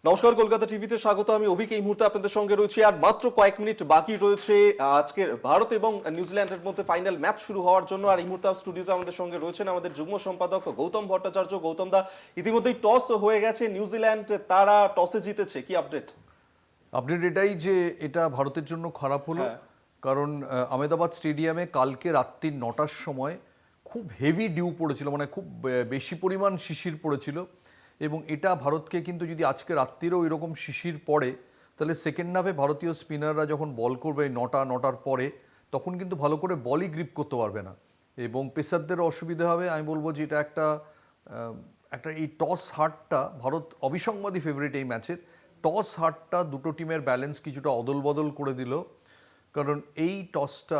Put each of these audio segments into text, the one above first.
নমস্কার, কলকাতা টিভিতে স্বাগত। আমি অভিক এই মুহূর্তে আপনাদের সঙ্গে রয়েছি। আর মাত্র কয়েক মিনিট বাকি রয়েছে আজকের ভারত এবং নিউজিল্যান্ডের মধ্যে ফাইনাল ম্যাচ শুরু হওয়ার জন্য। আর এই মুহূর্তে স্টুডিওতে আমাদের সঙ্গে রয়েছেন আমাদের যুগ্ম সম্পাদক গৌতম ভট্টাচার্য। গৌতম দা, ইতিমধ্যেই টস হয়ে গেছে, নিউজিল্যান্ড তারা টসে জিতেছে, কি আপডেট? আপডেট এটাই যে এটা ভারতের জন্য খারাপ হলো, কারণ আহমেদাবাদ স্টেডিয়ামে কালকে রাত্রি 9টার সময় খুব হেভি ডিউ পড়েছিল, মানে খুব বেশি পরিমাণ শিশির পড়েছিল। এবং এটা ভারতকে কিন্তু যদি আজকে রাত্রিরেও এরকম শিশির পড়ে, তাহলে সেকেন্ড হাফে ভারতীয় স্পিনাররা যখন বল করবে 9টার পরে, তখন কিন্তু ভালো করে বলই গ্রিপ করতে পারবে না এবং পেসারদেরও অসুবিধা হবে। আমি বলবো যে এটা একটা এই টস হারটা, ভারত অবিসংবাদী ফেভারিট এই ম্যাচের। টস হারটা দুটো টিমের ব্যালেন্স কিছুটা অদল বদল করে দিল, কারণ এই টসটা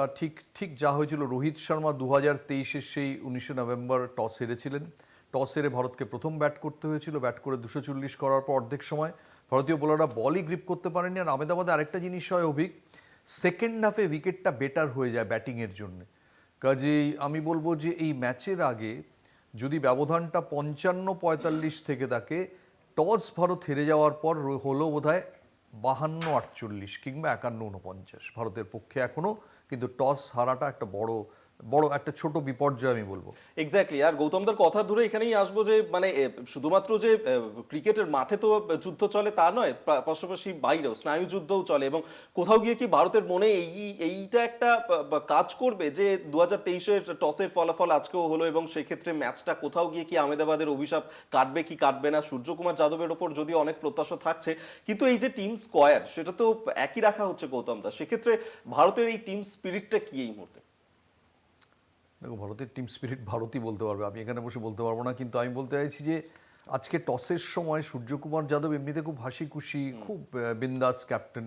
ঠিক যা হয়েছিল, রোহিত শর্মা 2023-এর সেই 19শে নভেম্বর টস হেরেছিলেন। টস হেরে ভারতকে প্রথম ব্যাট করতে হয়েছিল, ব্যাট করে 240 করার পর অর্ধেক সময় ভারতীয় বোলাররা বলই গ্রিপ করতে পারেনি। আর আহমেদাবাদে আরেকটা জিনিস হয় অভিক, সেকেন্ড হাফে উইকেটটা বেটার হয়ে যায় ব্যাটিংয়ের জন্য। কাজেই আমি বলবো যে এই ম্যাচের আগে যদি ব্যবধানটা 55-45 থেকে থাকে, টস ভারত হেরে যাওয়ার পর হলো বোধহয় 52-48 কিংবা 51-49 ভারতের পক্ষে এখনো, কিন্তু টস হারাটা একটা বড় একটা ছোট বিপর্যয় আমি বলবো। এক্স্যাক্টলি। আর গৌতমদার কথা ধরে এখানেই আসবো যে মানে শুধুমাত্র যে ক্রিকেটের মাঠে তো যুদ্ধ চলে তা নয়, পাশাপাশি বাইরেও স্নায়ু যুদ্ধও চলে। এবং কোথাও গিয়ে কি ভারতের মনে এইটা একটা কাজ করবে যে 2023-এর টসের ফলাফল আজকেও হলো এবং সেক্ষেত্রে ম্যাচটা কোথাও গিয়ে কি আহমেদাবাদের অভিশাপ কাটবে কি কাটবে না? সূর্যকুমার যাদবের ওপর যদিও অনেক প্রত্যাশা থাকছে, কিন্তু এই যে টিম স্কোয়াড সেটা তো একই রাখা হচ্ছে গৌতমদা। সেক্ষেত্রে ভারতের এই টিম স্পিরিটটা কি এই মুহূর্তে? দেখো, ভারতের টিম স্পিরিট ভারতই বলতে পারবে, আমি এখানে বসে বলতে পারবো না। কিন্তু আমি বলতে চাইছি যে আজকে টসের সময় সূর্যকুমার যাদব এমনিতে খুব হাসি খুশি, খুব বিন্দাস ক্যাপ্টেন।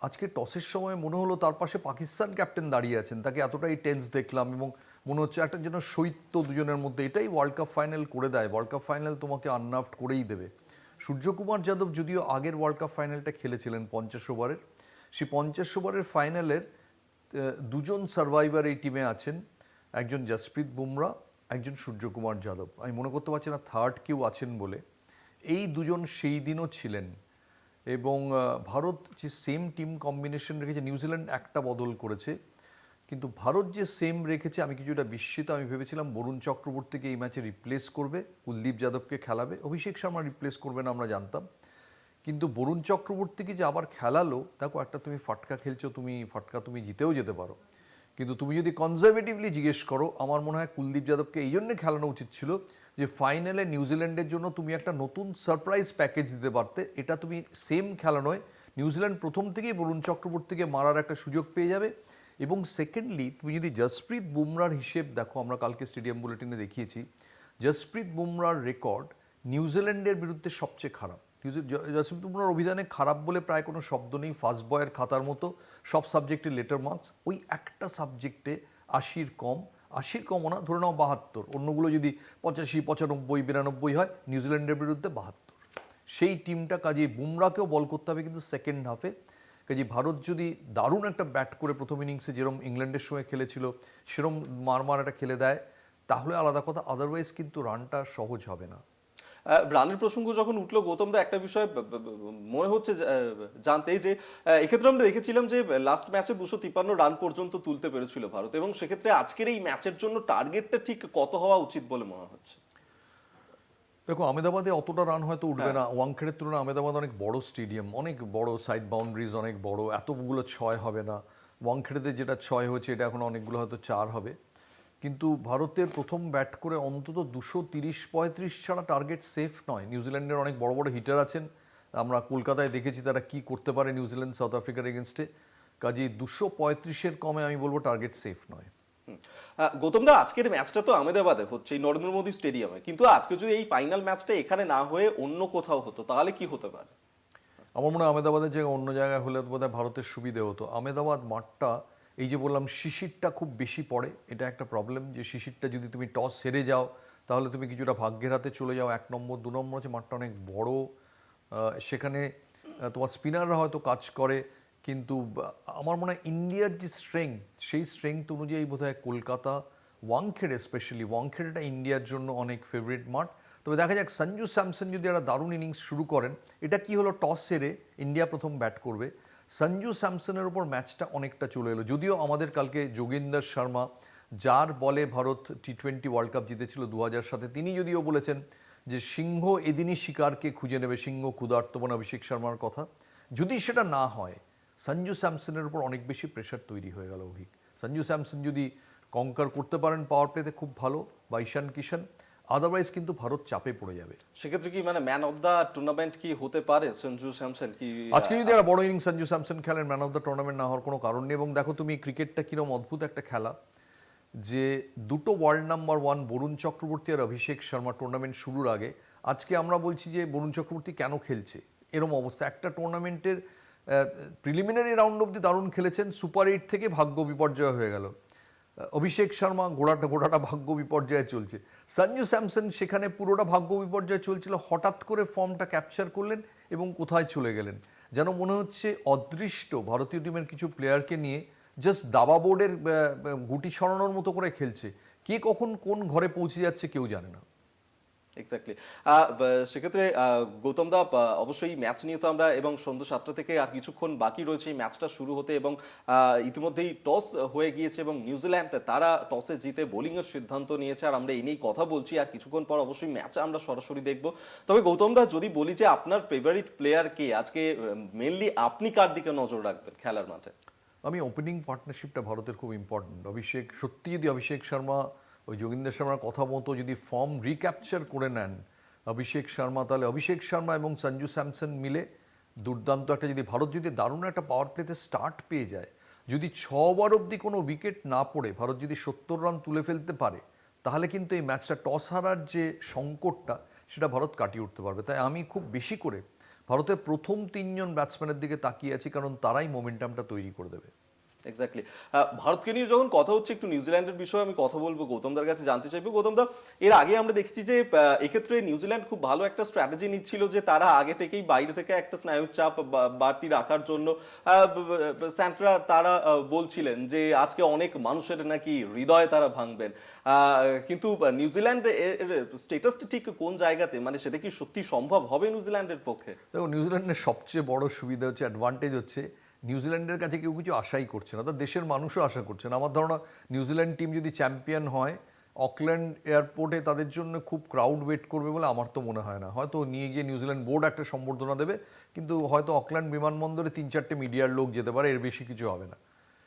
আজকে টসের সময় মনে হলো তার পাশে পাকিস্তান ক্যাপ্টেন দাঁড়িয়ে আছেন, তাকে এতটাই টেন্স দেখলাম এবং মনে হচ্ছে একটা যেন শৈত্য দুজনের মধ্যে। এটাই ওয়ার্ল্ড কাপ ফাইনাল করে দেয়, ওয়ার্ল্ড কাপ ফাইনাল তোমাকে আননাফড করেই দেবে। সূর্যকুমার যাদব যদিও আগের ওয়ার্ল্ড কাপ ফাইনালটা খেলেছিলেন 50 ওভারের, সেই 50 ওভারের ফাইনালের দুজন সার্ভাইভার এই টিমে আছেন, একজন জসপ্রীত বুমরা, একজন সূর্যকুমার যাদব। আমি মনে করতে পারছি না থার্ড কেউ আছেন বলে। এই দুজন সেই দিনও ছিলেন। এবং ভারত যে সেম টিম কম্বিনেশন রেখেছে, নিউজিল্যান্ড একটা বদল করেছে, কিন্তু ভারত যে সেম রেখেছে আমি কিছুটা বিস্মিত। আমি ভেবেছিলাম বরুণ চক্রবর্তীকে এই ম্যাচে রিপ্লেস করবে, কুলদীপ যাদবকে খেলাবে, অভিষেক শর্মা রিপ্লেস করবে না আমরা জানতাম। কিন্তু বরুণ চক্রবর্তীকে যে আবার খেলালো, দেখো একটা তুমি ফাটকা খেলছো, তুমি জিতেও যেতে পারো। কিন্তু তুমি যদি কনজারভেটিভলি জিজ্ঞেস করো, আমার মনে হয় কুলদীপ যাদবকে এই জন্যে খেলানো উচিত ছিল যে ফাইনালে নিউজিল্যান্ডের জন্য তুমি একটা নতুন সারপ্রাইজ প্যাকেজ দিতে পারতে। এটা তুমি সেম খেলা নয়, নিউজিল্যান্ড প্রথম থেকেই বরুণ চক্রবর্তীকে মারার একটা সুযোগ পেয়ে যাবে। এবং সেকেন্ডলি তুমি যদি জসপ্রীত বুমরার হিসেব দেখো, আমরা কালকে স্টেডিয়াম বুলেটিনে দেখিয়েছি, জসপ্রীত বুমরার রেকর্ড নিউজিল্যান্ডের বিরুদ্ধে সবচেয়ে খারাপ। জসপ্রীত বুমরার অভিধানে খারাপ বলে প্রায় কোনো শব্দ নেই, ফার্স্ট বয়ের খাতার মতো, সব সাবজেক্টে লেটার মার্কস। ওই একটা সাবজেক্টে 80-র কমও না, ধরে নাও 72, অন্যগুলো যদি 85, 95, 92 হয়, নিউজিল্যান্ডের বিরুদ্ধে 72। সেই টিমটা, কাজেই বুমরাকেও বল করতে হবে কিন্তু সেকেন্ড হাফে। কাজেই ভারত যদি দারুণ একটা ব্যাট করে প্রথম ইনিংসে যেরকম ইংল্যান্ডের সঙ্গে খেলেছিল সেরকম মার একটা খেলে দেয়, তাহলে আলাদা কথা, আদারওয়াইজ কিন্তু রানটা সহজ হবে না। রানের প্রসঙ্গ যখন উঠলো গৌতমদা, একটা বিষয় মনে হচ্ছে জানতেই যে এক্ষেত্রে আমরা দেখেছিলাম যে লাস্ট ম্যাচে 253 রান পর্যন্ত তুলতে পেরেছিল ভারত, এবং সেক্ষেত্রে আজকের এই ম্যাচের জন্য টার্গেটটা ঠিক কত হওয়া উচিত বলে মনে হচ্ছে? দেখো, আহমেদাবাদে অতটা রান হয়তো উঠবে না, ওয়াংখেড়ের তুলনায় আহমেদাবাদ অনেক বড় স্টেডিয়াম, অনেক বড়, সাইড বাউন্ডারিজ অনেক বড়, এতগুলো 6 হবে না। ওয়াংখেড়েতে যেটা 6 হয়েছে, এটা এখন অনেকগুলো হয়তো 4 হবে। কিন্তু ভারতের প্রথম ব্যাট করে অন্তত 230-35 ছাড়া টার্গেট সেফ নয়। নিউজিল্যান্ডের অনেক বড় বড় হিটার আছেন, আমরা কলকাতায় দেখেছি তারা কি করতে পারে নিউজিল্যান্ড সাউথ আফ্রিকার এগেনস্টে। কাজেই 235-এর কমে আমি বলবো টার্গেট সেফ নয়। গৌতমদা, আজকের ম্যাচটা তো আহমেদাবাদে হচ্ছে, এই নরেন্দ্র মোদী স্টেডিয়ামে, কিন্তু আজকে যদি এই ফাইনাল ম্যাচটা এখানে না হয়ে অন্য কোথাও হতো, তাহলে কি হতে পারে? আমার মনে হয় আহমেদাবাদের জায়গায় অন্য জায়গায় হলে বোধহয় ভারতের সুবিধে হতো। আহমেদাবাদ মাঠটা, এই যে বললাম শিশিরটা খুব বেশি পড়ে, এটা একটা প্রবলেম, যে শিশিরটা যদি তুমি টস হেরে যাও তাহলে তুমি কিছুটা ভাগ্যের হাতে চলে যাও। 1 নম্বর 2 নম্বর হচ্ছে মাঠটা অনেক বড়, সেখানে তোমার স্পিনাররা হয়তো কাজ করে, কিন্তু আমার মনে হয় ইন্ডিয়ার যে স্ট্রেংথ, সেই স্ট্রেংথ অনুযায়ী বোধহয় কলকাতা, ওয়াংখেড়ে স্পেশালি, ওয়াংখেড়েটা ইন্ডিয়ার জন্য অনেক ফেভারিট মাঠ। তবে দেখা যাক সঞ্জু স্যামসন যদি একটা দারুণ ইনিংস শুরু করেন। এটা কি হলো, টস হেরে ইন্ডিয়া প্রথম ব্যাট করবে, সঞ্জু স্যামসনের ওপর ম্যাচটা অনেকটা চলে এলো। যদিও আমাদের কালকে যোগেন্দর শর্মা, যার বলে ভারত টি20 ওয়ার্ল্ড কাপ জিতেছিল 2007, তিনি যদিও বলেছেন যে সিংহ এদিনই শিকারকে খুঁজে নেবে, সিংহ ক্ষুধার্ত, মানে অভিষেক শর্মার কথা। যদি সেটা না হয়, সঞ্জু স্যামসনের উপর অনেক বেশি প্রেশার তৈরি হয়ে গেল অভিক। সঞ্জু স্যামসন যদি কঙ্কার করতে পারেন পাওয়ার প্লেতে খুব ভালো, বা ঈশান কিষান, আদারওয়াইজ কিন্তু ভারত চাপে পড়ে যাবে। সেক্ষেত্রে কি মানে ম্যান অফ দ্য টুর্নামেন্ট কি হতে পারে সঞ্জু স্যামসন? কি আজকে যদি একটা বড় ইনিংস সঞ্জু স্যামসন খেলেন, ম্যান অফ দ্য টুর্নামেন্ট না হওয়ার কোনো কারণ নেই। এবং দেখো তুমি ক্রিকেটটা কিরকম অদ্ভুত একটা খেলা, যে দুটো ওয়ার্ল্ড নাম্বার 1 বরুণ চক্রবর্তী আর অভিষেক শর্মা টুর্নামেন্ট শুরুর আগে, আজকে আমরা বলছি যে বরুণ চক্রবর্তী কেন খেলছে এরম অবস্থা। একটা টুর্নামেন্টের প্রিলিমিনারি রাউন্ড অব্দি দারুণ খেলেছেন, সুপার 8 থেকে ভাগ্য বিপর্যয় হয়ে গেল। অভিষেক শর্মা গোড়াটা ভাগ্য বিপর্যয়ে চলছে। সঞ্জু স্যামসন সেখানে পুরোটা ভাগ্য বিপর্যয় চলছিল, হঠাৎ করে ফর্মটা ক্যাপচার করলেন এবং কোথায় চলে গেলেন। যেন মনে হচ্ছে অদৃষ্ট ভারতীয় টিমের কিছু প্লেয়ারকে নিয়ে জাস্ট দাবা বোর্ডের গুটি সরানোর মতো করে খেলছে। কে কখন কোন ঘরে পৌঁছে যাচ্ছে কেউ জানে না। এক্স্যাক্টলি। সেক্ষেত্রে গৌতম দা, অবশ্যই ম্যাচ নিয়ে তো আমরা, এবং সন্ধ্যা 7টা থেকে আর কিছুক্ষণ বাকি রয়েছে এই ম্যাচটা শুরু হতে, এবং ইতিমধ্যেই টস হয়ে গিয়েছে এবং নিউজিল্যান্ড তারা টসে জিতে বোলিংয়ের সিদ্ধান্ত নিয়েছে, আর আমরা এই নিয়েই কথা বলছি। আর কিছুক্ষণ পর অবশ্যই ম্যাচ আমরা সরাসরি দেখব। তবে গৌতম দা, যদি বলি যে আপনার ফেভারিট প্লেয়ার কে, আজকে মেনলি আপনি কার দিকে নজর রাখবেন খেলার মাঠে? আমি ওপেনিং পার্টনারশিপটা ভারতের খুব ইম্পর্টেন্ট। সত্যি যদি অভিষেক শর্মা ওই যোগেন্দর শর্মার কথা মতো যদি ফর্ম রিক্যাপচার করে নেন অভিষেক শর্মা, তাহলে অভিষেক শর্মা এবং সঞ্জু স্যামসন মিলে দুর্দান্ত একটা, যদি ভারত যদি দারুণ একটা পাওয়ার প্লেতে স্টার্ট পেয়ে যায়, যদি 6 ওভার অবধি কোনো উইকেট না পড়ে ভারত যদি 70 রান তুলে ফেলতে পারে, তাহলে কিন্তু এই ম্যাচটা টস হারার যে সংকটটা সেটা ভারত কাটিয়ে উঠতে পারবে। তাই আমি খুব বেশি করে ভারতের প্রথম 3 জন ব্যাটসম্যানের দিকে তাকিয়ে আছি, কারণ তারাই মোমেন্টামটা তৈরি করে দেবে। এক্স্যাক্টলি। ভারতকে নিয়ে যখন কথা হচ্ছে, একটু নিউজিল্যান্ডের বিষয়ে আমি কথা বলবো, গৌতমদার কাছে জানতে চাইবো। গৌতমদা, এর আগে আমরা দেখেছি যে এক্ষেত্রে নিউজিল্যান্ড খুব ভালো একটা স্ট্র্যাটেজি নিচ্ছিল, যে তারা আগে থেকেই বাইরে থেকে একটা স্নায়ুর চাপ বাড়তি রাখার জন্য স্যান্ট্রা তারা বলছিলেন যে আজকে অনেক মানুষের নাকি হৃদয় তারা ভাঙবেন, কিন্তু নিউজিল্যান্ড এর স্টেটাসটা ঠিক কোন জায়গাতে, মানে সেটা কি সত্যি সম্ভব হবে নিউজিল্যান্ডের পক্ষে? দেখো, নিউজিল্যান্ডের সবচেয়ে বড় সুবিধা হচ্ছে, অ্যাডভান্টেজ হচ্ছে, নিউজিল্যান্ডের কাছে কেউ কিছু আশাই করছে না, তার দেশের মানুষও আশা করছে না। আমার ধারণা নিউজিল্যান্ড টিম যদি চ্যাম্পিয়ন হয়, অকল্যান্ড এয়ারপোর্টে তাদের জন্য খুব ক্রাউড ওয়েট করবে বলে আমার তো মনে হয় না। হয়তো নিয়ে গিয়ে নিউজিল্যান্ড বোর্ড একটা সম্বর্ধনা দেবে, কিন্তু হয়তো অকল্যান্ড বিমানবন্দরে 3-4টে মিডিয়ার লোক যেতে পারে, এর বেশি কিছু হবে না।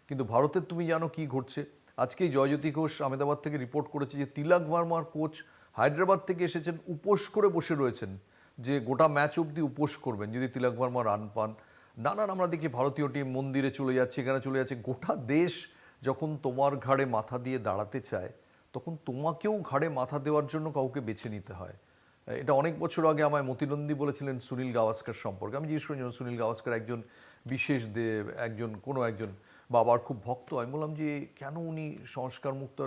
কিন্তু ভারতের তুমি জানো কি ঘটছে। আজকেই জয়জ্যোতি ঘোষ আহমেদাবাদ থেকে রিপোর্ট করেছে যে তিলক ভার্মার কোচ হায়দ্রাবাদ থেকে এসেছেন, উপোস করে বসে রয়েছেন, যে গোটা ম্যাচ অবধি উপোস করবেন যদি তিলক ভার্মা রান পান। নানান আমরা দেখি ভারতীয় টিম মন্দিরে চলে যাচ্ছে, এখানে চলে যাচ্ছে। গোটা দেশ যখন তোমার ঘাড়ে মাথা দিয়ে দাঁড়াতে চায়, তখন তোমাকেও ঘাড়ে মাথা দেওয়ার জন্য কাউকে বেছে নিতে হয়। এটা অনেক বছর আগে আমায় মতিনন্দী বলেছিলেন সুনীল গাভাস্কর সম্পর্কে। আমি জিজ্ঞেস করেছিলাম, সুনীল গাভাস্কর একজন বিশেষ দেব, কোনো একজন বাবার খুব ভক্ত। আমি বললাম যে কেন উনি সংস্কার মুক্ত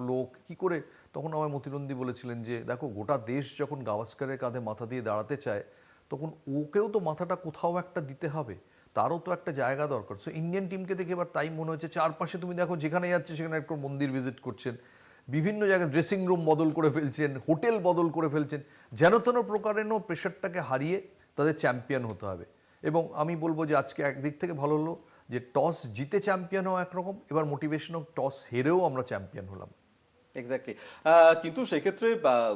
লোক কী করে? তখন আমায় মতিনন্দী বলেছিলেন যে দেখো, গোটা দেশ যখন গাভাস্করের কাঁধে মাথা দিয়ে দাঁড়াতে চায়, তখন ওকেও তো মাথাটা কোথাও একটা দিতে হবে, তারও তো একটা জায়গা দরকার। সো ইন্ডিয়ান টিমকে দেখে এবার তাই মনে হচ্ছে, চারপাশে তুমি দেখো যেখানে যাচ্ছে সেখানে একটা মন্দির ভিজিট করছেন, বিভিন্ন জায়গায় ড্রেসিং রুম বদল করে ফেলছেন, হোটেল বদল করে ফেলছেন, যেন তেন প্রকারেণ প্রেশারটাকে হারিয়ে তাদের চ্যাম্পিয়ন হতে হবে। এবং আমি বলবো যে আজকে একদিক থেকে ভালো হলো যে টস জিতে চ্যাম্পিয়ন হওয়া একরকম, এবার মোটিভেশন হোক টস হেরেও আমরা চ্যাম্পিয়ন হলাম। এক্স্যাক্টলি। কিন্তু সেক্ষেত্রে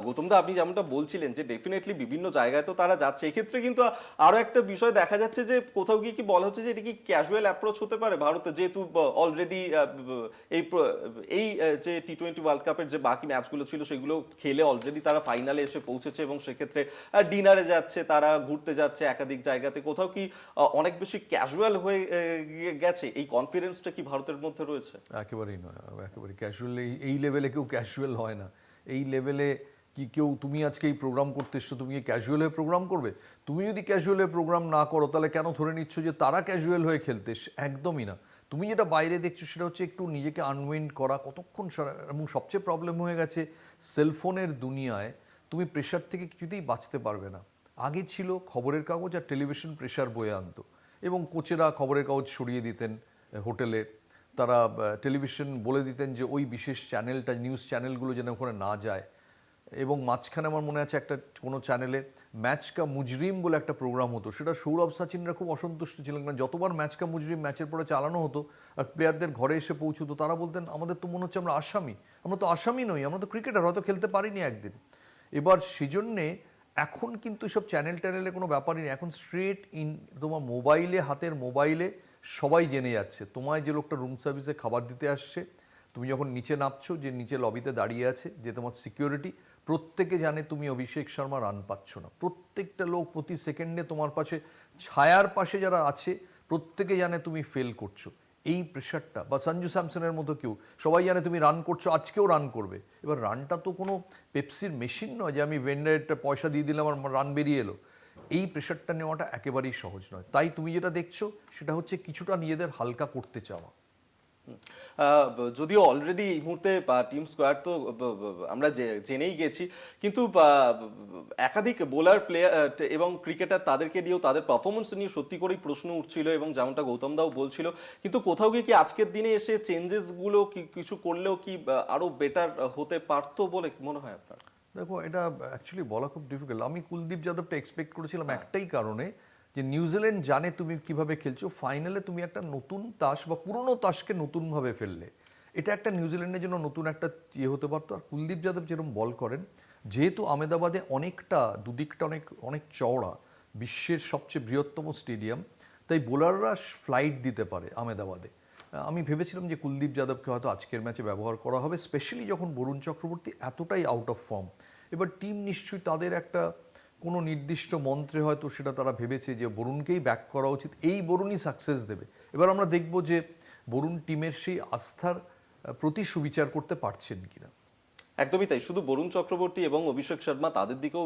গৌতমদা, আপনি যেমনটা বলছিলেন যে ডেফিনেটলি বিভিন্ন জায়গায় তো তারা যাচ্ছে, এক্ষেত্রে কিন্তু আরো একটা বিষয় দেখা যাচ্ছে যে কোথাও গিয়ে কি বলা হচ্ছে যে এটা কি ক্যাজুয়াল অ্যাপ্রোচ হতে পারে ভারতে, যেহেতু অলরেডি এই যে টি20 ওয়ার্ল্ড কাপের যে বাকি ম্যাচগুলো ছিল সেগুলো খেলে অলরেডি তারা ফাইনালে এসে পৌঁছেছে, এবং সেক্ষেত্রে ডিনারে যাচ্ছে, তারা ঘুরতে যাচ্ছে একাধিক জায়গাতে, কোথাও কি অনেক বেশি ক্যাজুয়াল হয়ে গেছে? এই কনফিডেন্সটা কি ভারতের মধ্যে রয়েছে? একেবারেই নয়, একেবারেই ক্যাজুয়াল। এই লেভেলে কেউ ক্যাজুয়াল হয় না। এই লেভেলে কি কেউ, তুমি আজকে এই প্রোগ্রাম করতে এসছো, তুমি কি ক্যাজুয়াল হয়ে প্রোগ্রাম করবে? তুমি যদি ক্যাজুয়াল হয়ে প্রোগ্রাম না করো, তাহলে কেন ধরে নিচ্ছ যে তারা ক্যাজুয়াল হয়ে খেলতে? একদমই না। তুমি যেটা বাইরে দেখছো সেটা হচ্ছে একটু নিজেকে আনউইন্ড করা, কতক্ষণ সারা। এবং সবচেয়ে প্রবলেম হয়ে গেছে সেলফোনের দুনিয়ায়, তুমি প্রেশার থেকে কিছুতেই বাঁচতে পারবে না। আগে ছিল খবরের কাগজ আর টেলিভিশন প্রেশার বয়ে আনতো, এবং কোচেরা খবরের কাগজ সরিয়ে দিতেন হোটেলে, তারা টেলিভিশন বলে দিতেন যে ওই বিশেষ চ্যানেলটা, নিউজ চ্যানেলগুলো যেন ওখানে না যায়। এবং মাঝখানে আমার মনে আছে একটা কোনো চ্যানেলে ম্যাচ কা মুজরিম বলে একটা প্রোগ্রাম হতো, সেটা সৌরভ সচিনরা খুব অসন্তুষ্ট ছিলেন, কারণ যতবার ম্যাচ কা মুজরিম ম্যাচের পরে চালানো হতো আর প্লেয়ারদের ঘরে এসে পৌঁছতো, তারা বলতেন আমাদের তো মনে হচ্ছে আমরা আসামি, আমরা তো আসামি নই, আমরা তো ক্রিকেটার, হয়তো খেলতে পারিনি একদিন। এবার সেজন্যে এখন কিন্তু সব চ্যানেল ট্যানেলে কোনো ব্যাপারই নেই, এখন স্ট্রেট ইন তোমার মোবাইলে, হাতের মোবাইলে সবাই জেনে যাচ্ছে। তোমায় যে লোকটা রুম সার্ভিসে খাবার দিতে আসছে, তুমি যখন নিচে নামছো, যে নিচে লবিতে দাঁড়িয়ে আছে যে তোমার সিকিউরিটি, প্রত্যেকে জানে তুমি অভিষেক শর্মা রান পাচ্ছ না। প্রত্যেকটা লোক প্রতি সেকেন্ডে তোমার পাশে, ছায়ার পাশে যারা আছে প্রত্যেকে জানে তুমি ফেল করছো। এই প্রেশারটা, বা সঞ্জু স্যামসনের মতো কেউ, সবাই জানে তুমি রান করছো, আজকেও রান করবে। এবার রানটা তো কোনো পেপসির মেশিন নয় যে আমি ভেন্ডারের পয়সা দিয়ে দিলাম আর রান বেরিয়ে এলো। এই প্রেশারটা নেওয়াটা একেবারেই সহজ নয়। তাই তুমি যেটা দেখছো সেটা হচ্ছে কিছুটা নিজেদের হালকা করতে চাওয়া। যদিও অলরেডি এই মুহূর্তে টিম স্কোয়াড তো আমরা জেনেই গেছি, কিন্তু একাধিক বোলার প্লেয়ার এবং ক্রিকেটার তাদেরকে নিয়েও, তাদের পারফরমেন্স নিয়ে সত্যি করেই প্রশ্ন উঠছিল, এবং যেমনটা গৌতম দাও বলছিল, কিন্তু কোথাও গিয়ে কি আজকের দিনে এসে চেঞ্জেসগুলো কিছু করলেও কি আরো বেটার হতে পারতো বলে মনে হয় আপনার? দেখো, এটা অ্যাকচুয়ালি বলা খুব ডিফিকাল্ট। আমি কুলদীপ যাদবটা এক্সপেক্ট করেছিলাম একটাই কারণে, যে নিউজিল্যান্ড জানে তুমি কিভাবে খেলছো, ফাইনালে তুমি একটা নতুন তাস বা পুরনো তাসকে নতুনভাবে ফেললে, এটা একটা নিউজিল্যান্ডের জন্য নতুন একটা ইয়ে হতে পারতো। আর কুলদীপ যাদব যেরকম বল করেন, যেহেতু আহমেদাবাদে অনেকটা দুদিকটা অনেক অনেক চওড়া, বিশ্বের সবচেয়ে বৃহত্তম স্টেডিয়াম, তাই বোলাররা ফ্লাইট দিতে পারে আহমেদাবাদে। আমি ভেবেছিলাম যে কুলদীপ যাদবকে হয়তো আজকের ম্যাচে ব্যবহার করা হবে, স্পেশালি যখন বরুণ চক্রবর্তী এতটাই আউট অফ ফর্ম। এবার টিম নিশ্চয়ই তাদের একটা কোনো নির্দিষ্ট মন্ত্রে হয়তো সেটা তারা ভেবেছে যে বরুণকেই ব্যাক করা উচিত, এই বরুণই সাকসেস দেবে। এবার আমরা দেখব যে বরুণ টিমের সেই আস্থার প্রতি সুবিচার করতে পারছেন কিনা। একদমই তাই। শুধু বরুণ চক্রবর্তী এবং অভিষেক শর্মা, তাদের দিকেও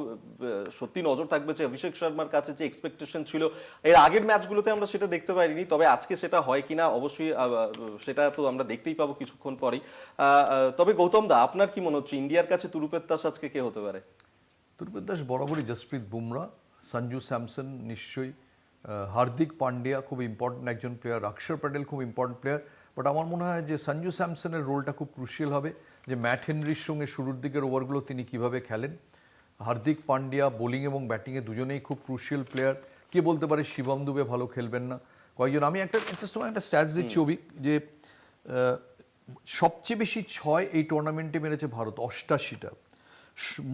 সত্যি নজর থাকবে যে অভিষেক শর্মার কাছে যে এক্সপেকটেশন ছিল এর আগের ম্যাচগুলোতে আমরা সেটা দেখতে পাইনি, তবে আজকে সেটা হয় কিনা অবশ্যই সেটা তো আমরা দেখতেই পাবো কিছুক্ষণ পরেই। তবে গৌতম দা, আপনার কি মনে হচ্ছে ইন্ডিয়ার কাছে তুরুপের তাস আজকে কে হতে পারে? তুরুপের দাস বরাবরই জসপ্রীত বুমরা, সঞ্জু স্যামসন নিশ্চয়ই, হার্দিক পান্ডিয়া খুব ইম্পর্টেন্ট একজন প্লেয়ার, অক্ষর প্যাটেল খুব ইম্পর্টেন্ট প্লেয়ার। বাট আমার মনে হয় যে সঞ্জু স্যামসনের রোলটা খুব ক্রুশিয়াল হবে, যে ম্যাট হেনরির সঙ্গে শুরুর দিকের ওভারগুলো তিনি কিভাবে খেলেন। হার্দিক পান্ডিয়া বোলিং এবং ব্যাটিংয়ে দুজনেই খুব ক্রুশিয়াল প্লেয়ার। কে বলতে পারে শিবম দুবে ভালো খেলবেন না? কয়েকজন, আমি একটা স্ট্যাটস দিচ্ছি অভিক, যে সবচেয়ে বেশি 6 এই টুর্নামেন্টে মেরেছে ভারত, 88টা।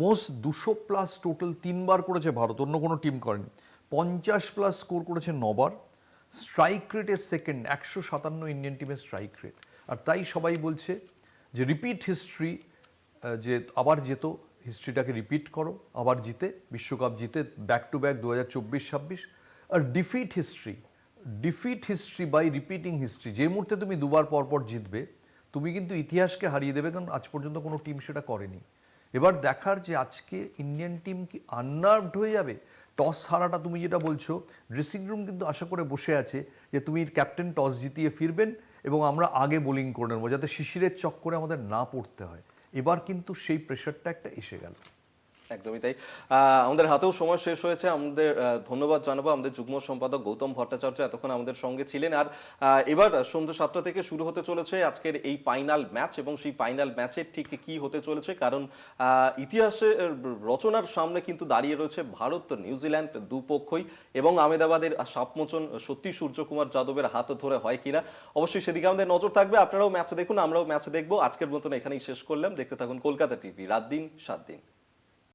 মোস্ট 200+ টোটাল 3বার করেছে ভারত, অন্য কোনো টিম করেনি। 50+ স্কোর করেছে 9বার। স্ট্রাইক রেটের সেকেন্ড, 157 ইন্ডিয়ান টিমের স্ট্রাইক রেট। আর তাই সবাই বলছে যে রিপিট হিস্ট্রি, যে আবার যেত, হিস্ট্রিটাকে রিপিট করো, আবার জিতে বিশ্বকাপ জিতে ব্যাক টু ব্যাক 2024-26। আর defeat history by repeating history, যে মুহূর্তে তুমি দুবার পরপর জিতবে তুমি কিন্তু ইতিহাসকে হারিয়ে দেবে, কারণ আজ পর্যন্ত কোনো টিম সেটা করেনি। এবার দেখার যে আজকে ইন্ডিয়ান টিম কি আননার্ভড হয়ে যাবে। টস হারাটা তুমি যেটা বলছো, ড্রেসিং রুম কিন্তু আশা করে বসে আছে যে তুমি ক্যাপ্টেন টস জিতিয়ে ফিরবেন এবং আমরা আগে বোলিং করে নেবো, যাতে শিশিরের চক্করে আমাদের না পড়তে হয়। এবার কিন্তু সেই প্রেশারটা একটা এসে গেল। একদমই তাই। আমাদের হাতেও সময় শেষ হয়েছে। আমাদের ধন্যবাদ জানাবো আমাদের যুগ্ম সম্পাদক গৌতম ভট্টাচার্য, এতক্ষণ আমাদের সঙ্গে ছিলেন। আর এবার সন্ধ্যা 7টা থেকে শুরু হতে চলেছে আজকের এই ফাইনাল ম্যাচ, এবং সেই ফাইনাল ম্যাচের ঠিক কি হতে চলেছে, কারণ ইতিহাসে রচনার সামনে কিন্তু দাঁড়িয়ে রয়েছে ভারত নিউজিল্যান্ড দুপক্ষই, এবং আহমেদাবাদের সাপমোচন সত্যি সূর্যকুমার যাদবের হাত ধরে হয় কিনা, অবশ্যই সেদিকে আমাদের নজর থাকবে। আপনারাও ম্যাচ দেখুন, আমরাও ম্যাচ দেখবো। আজকের মতন এখানেই শেষ করলাম। দেখতে থাকুন কলকাতা টিভি, রাত দিন 7 দিন।